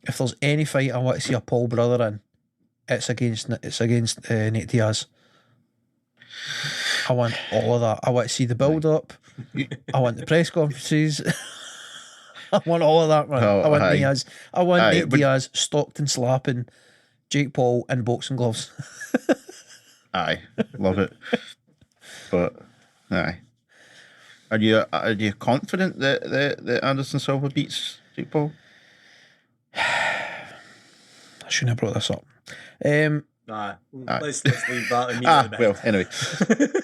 if there's any fight I want to see a Paul brother in, it's against Nate Diaz. I want all of that. I want to see the build up. I want the press conferences. I want all of that, man. I want Diaz. I want Nate Diaz Stockton slapping Jake Paul in boxing gloves. Aye, love it. But aye, are you confident that Anderson Silva beats Jake Paul? I shouldn't have brought this up. Let's leave that immediately. Well, anyway.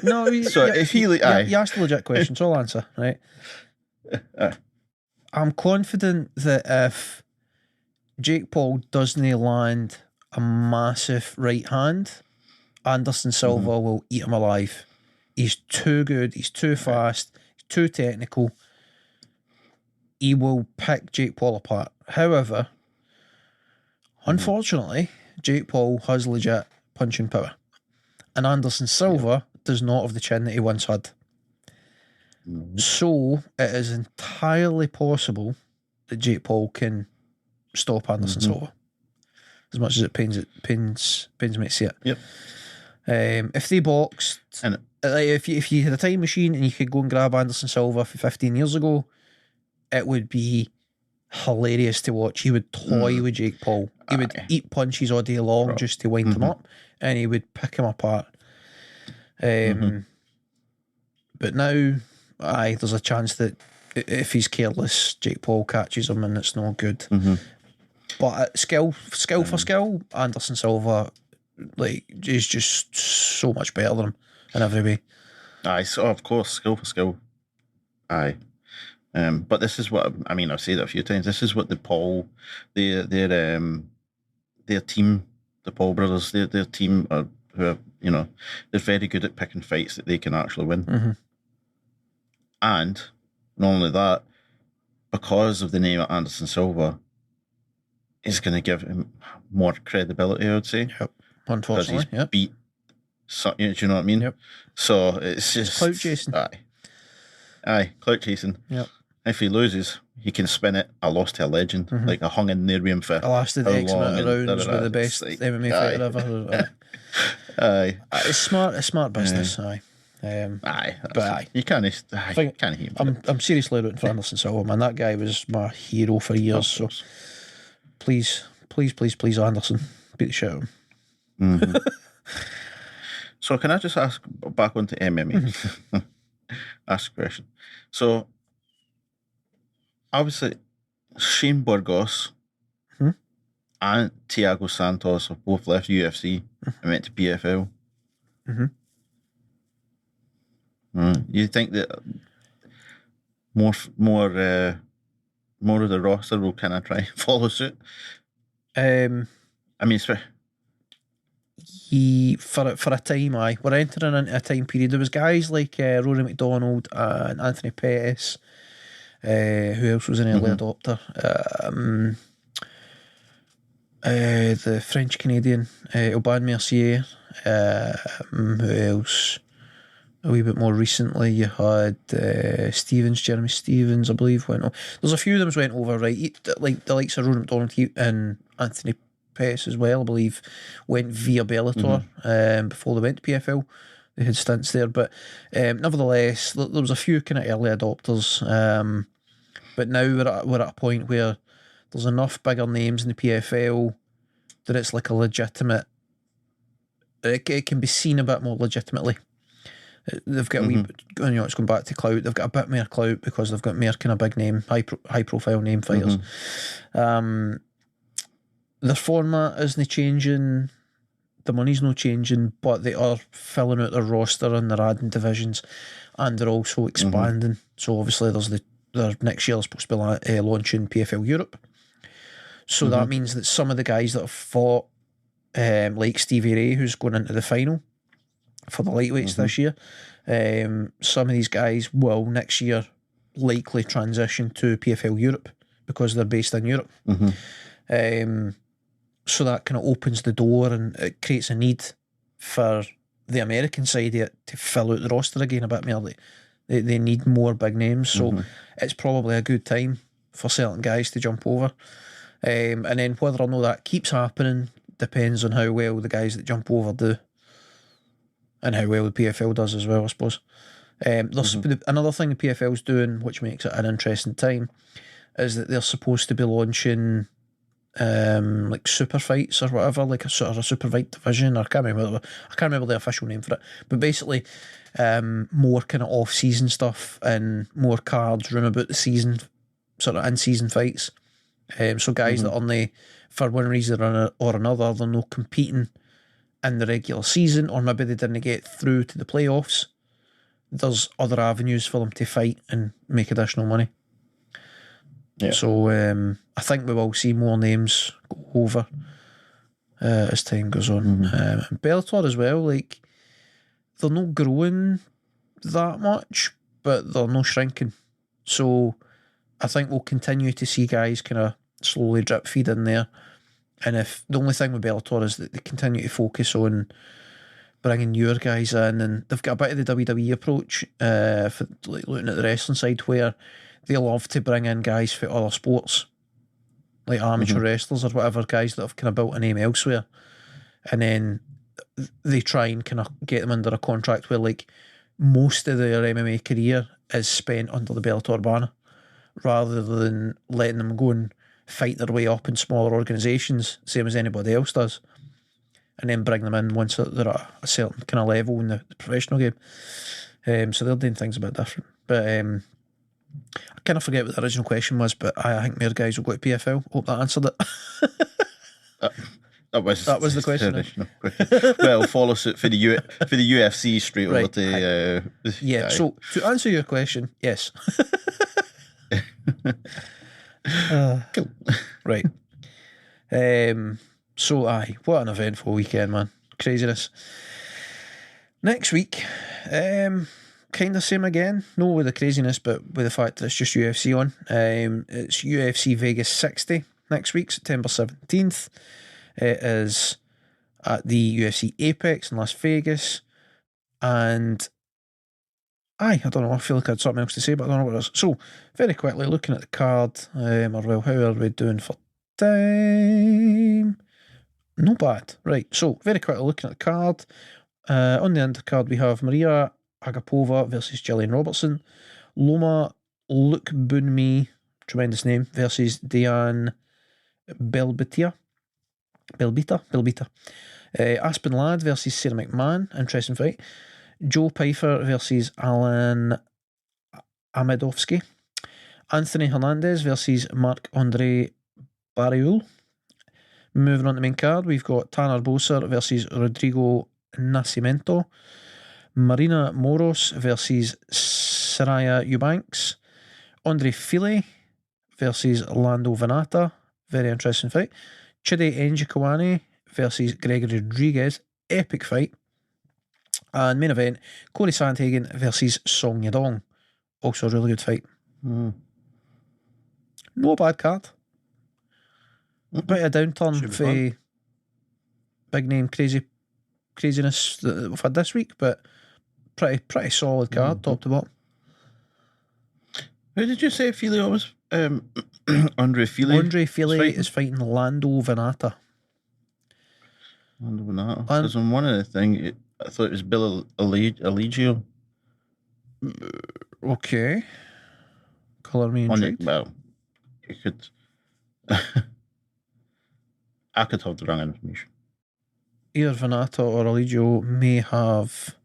No, so if he, you asked a legit question, so I'll answer. Right. I'm confident that if Jake Paul doesn't land a massive right hand, Anderson Silva will eat him alive. He's too good, he's too fast, he's too technical. He will pick Jake Paul apart. However, unfortunately, Jake Paul has legit punching power. And Anderson Silva does not have the chin that he once had. So it is entirely possible that Jake Paul can stop Anderson Silva. As much as it pains me to see it. Yep. If they boxed, and if you had a time machine and you could go and grab Anderson Silva for 15 years ago, it would be hilarious to watch. He would toy with Jake Paul. He would eat punches all day long just to wind him up, and he would pick him apart. But now, there's a chance that if he's careless, Jake Paul catches him and it's not good. But skill for skill, Anderson Silva is just so much better than him. in every way. Aye, so of course, skill for skill. Aye. But this is what I mean. I've said it a few times. This is what the Paul, their team, the Paul brothers, their team are who are, you know, they're very good at picking fights that they can actually win. Mm-hmm. And not only that, because of the name of Anderson Silva, is going to give him more credibility, I would say. Yep. Unfortunately, because he's beat. So, do you know what I mean? Yep. So it's just clout chasing. Aye, clout chasing. Yep. If he loses, he can spin it. I lost to a legend. Mm-hmm. Like I hung in there with him for I lasted X amount of rounds with the best like, MMA fighter ever. Aye. It's smart business. Aye. But aye. You can't hear him. I'm seriously rooting for Anderson Silva, man. That guy was my hero for years. So please, Anderson, beat the shit out of him. Mm-hmm. So can I just ask back onto MMA? Ask a question. So obviously Shane Burgos and Thiago Santos have both left UFC and went to PFL. Mm-hmm. You think that more of the roster will kind of try and follow suit? I mean, for a time, we're entering into a time period. There was guys like Rory McDonald and Anthony Pettis. Who else was an early adopter? The French Canadian Aubin Mercier. Who else? A wee bit more recently, you had Jeremy Stevens, I believe, went over. There's a few of them went over, right? Like the likes of Rory McDonald and Anthony Pettis as well, I believe, went via Bellator before they went to PFL. They had stints there, but nevertheless, there was a few kind of early adopters. But now we're at a point where there's enough bigger names in the PFL that it's like a legitimate. It can be seen a bit more legitimately. They've got a wee bit, it's going back to clout. They've got a bit more clout because they've got more kind of big name, high profile name fighters. Their format isn't changing, the money's not changing, but they are filling out their roster and they're adding divisions, and they're also expanding. So obviously there's their next year they're supposed to be launching PFL Europe. So that means that some of the guys that have fought, like Stevie Ray, who's going into the final for the lightweights this year, some of these guys will next year likely transition to PFL Europe because they're based in Europe. So that kind of opens the door and it creates a need for the American side of it to fill out the roster again a bit more. They need more big names, so it's probably a good time for certain guys to jump over. And then whether or not that keeps happening depends on how well the guys that jump over do and how well the PFL does as well, I suppose. There's another thing the PFL's doing, which makes it an interesting time, is that they're supposed to be launching like super fights or whatever, like a sort of a super fight division. I can't remember the official name for it, but basically more kind of off-season stuff and more cards room about the season, sort of in-season fights. So guys that are for one reason or another, they're not competing in the regular season, or maybe they didn't get through to the playoffs. There's other avenues for them to fight and make additional money. Yeah. So I think we will see more names go over as time goes on. Bellator as well, like they're not growing that much, but they're not shrinking. So I think we'll continue to see guys kind of slowly drip feed in there. And if the only thing with Bellator is that they continue to focus on bringing newer guys in, and they've got a bit of the WWE approach for like looking at the wrestling side, where they love to bring in guys for other sports, like amateur wrestlers or whatever, guys that have kind of built a name elsewhere, and then they try and kind of get them under a contract where like most of their MMA career is spent under the Bellator banner, rather than letting them go and fight their way up in smaller organisations, same as anybody else does, and then bring them in once they're at a certain kind of level in the professional game. So they're doing things a bit different. But I kind of forget what the original question was, but I think more guys will go to PFL. Hope that answered it. That was the question. Original question. Well, follow suit for the UFC straight over Right. to. Yeah. So to answer your question, yes. Cool. Right. So what an eventful weekend, man. Craziness. Next week, kind of same again. No with the craziness, but with the fact that it's just UFC on. It's UFC Vegas 60 next week, September 17th. It is at the UFC Apex in Las Vegas. And I don't know, I feel like I had something else to say, but I don't know what it is. So, very quickly, looking at the card, how are we doing for time? Not bad. Right, so, very quickly looking at the card. On the undercard, we have Maria Agapova versus Gillian Robertson. Loma Lukbunmi, tremendous name, versus Diane Belbita. Aspen Ladd versus Sarah McMahon, interesting fight. Joe Pfeiffer versus Alan Amedovsky. Anthony Hernandez versus Marc-Andre Barreul. Moving on to the main card, we've got Tanner Boser versus Rodrigo Nascimento. Marina Moros versus Saraya Eubanks. Andre Fili versus Lando Venata. Very interesting fight. Chidi Njokuani versus Gregory Rodriguez. Epic fight. And main event, Corey Sandhagen versus Song Yadong. Also a really good fight. No bad card. Bit of a downturn for big name craziness that we've had this week, but pretty solid card, top to bottom. Who did you say Filio was? Andre Fili. Andre Fili is fighting Lando Venata. Lando Venata. Because on one of the things, I thought it was Bill Allegio. Okay. Colour me intrigued. Well, you could. I could have the wrong information. Either Venata or Allegio may have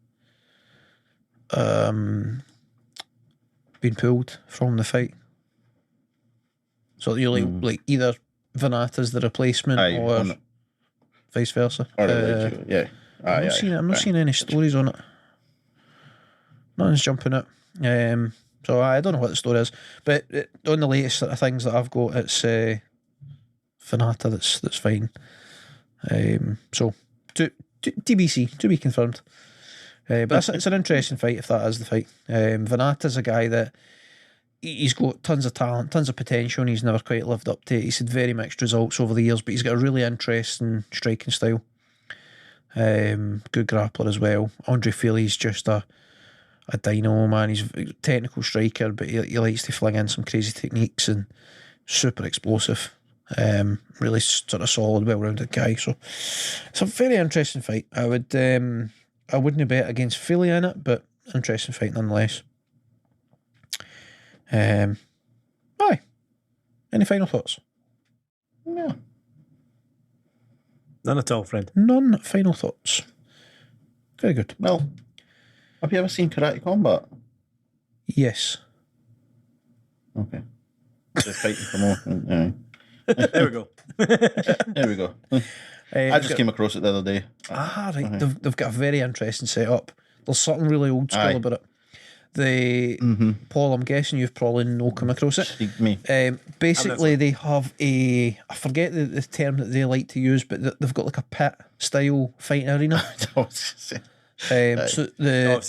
been pulled from the fight. So you're like either Venata's the replacement or vice versa. Or Allegio, yeah. I'm not seeing any stories on it. Nothing's jumping out. So I don't know what the story is, but on the latest sort of things that I've got, it's Venata that's fine. So TBC, to be confirmed. But it's an interesting fight if that is the fight. Venata's a guy that he's got tons of talent, tons of potential, and he's never quite lived up to it. He's had very mixed results over the years, but he's got a really interesting striking style. Good grappler as well. Andre Fili's just a dynamo, man. He's a technical striker, but he likes to fling in some crazy techniques and super explosive. Really sort of solid, well-rounded guy. So it's a very interesting fight. I wouldn't bet against Fili in it, but interesting fight nonetheless. Aye. Any final thoughts? No. None at all, friend. None final thoughts. Very good. Well, have you ever seen Karate Combat? Yes. Okay. Just fighting for more. There we go. There we go. I just came across it the other day. Right. They've got a very interesting setup. There's something really old school about it. Paul, I'm guessing you've probably no come across it. Me. Basically, they have I forget the term that they like to use, but they've got like a pit style fighting arena. I've seen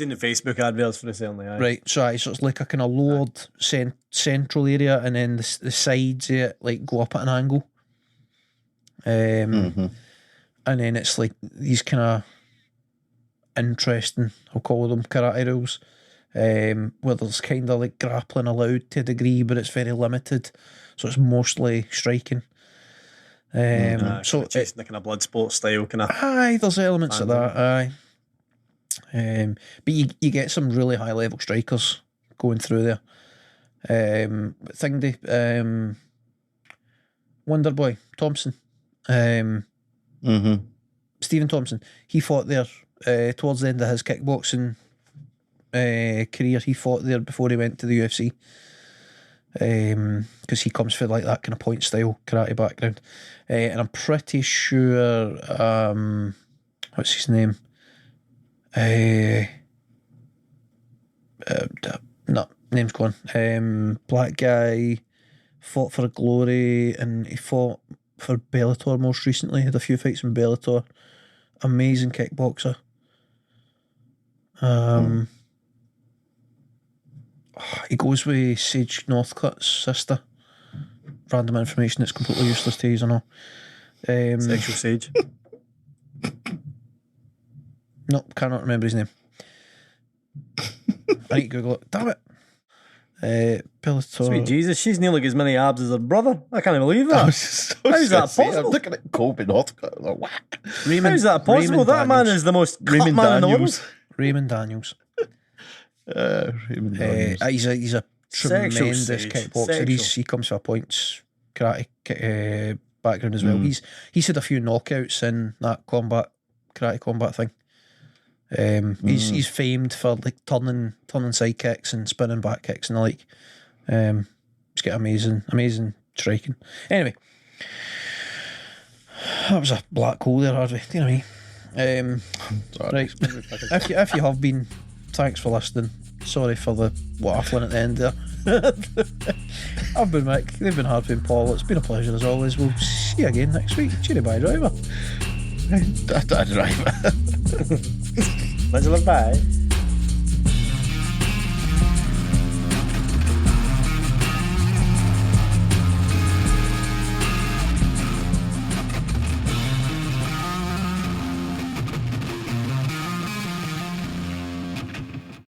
the Facebook adverts for the certainly. Right, so it's like a kind of lowered central area, and then the sides of it like go up at an angle. And then it's like these kind of interesting, I'll call them karate rules, where there's kind of like grappling allowed to a degree, but it's very limited, so it's mostly striking. So chasing the kind of blood sport style kind of. Aye, there's elements of that. Aye. But you get some really high level strikers going through there. Wonderboy Thompson, Stephen Thompson, he fought there towards the end of his kickboxing career. He fought there before he went to the UFC. because he comes from like that kind of point style karate background, and I'm pretty sure what's his name? No, name's gone. Black guy fought for Glory, and he fought for Bellator most recently. Had a few fights in Bellator. Amazing kickboxer. He goes with Sage Northcutt's sister. Random information that's completely useless to use, I know. Sexual Sage. Nope, cannot remember his name. I need to Google it. Damn it. Bellator. Sweet Jesus, she's nearly as many abs as her brother. I can't believe that. How's that possible? I'm looking at Colby Northcutt. Like, what? How's that possible? Raymond That man Daniels. is the most cut Raymond man in the world. Daniels. Raymond Daniels. Raymond Daniels. He's a Sexual tremendous Sage. kickboxer. Sexual. He comes from a points karate background as well. He's had a few knockouts in that karate combat thing. He's famed for like turning side kicks and spinning back kicks and the like. He's got amazing striking. Anyway, that was a black hole there, Harvey. Do you know what I mean? Right. If you have been, thanks for listening. Sorry for the waffling at the end there. I've been Mick. They've been Harvey and Paul. It's been a pleasure as always. We'll see you again next week. Cheery bye, driver. Driver. Let's look bye.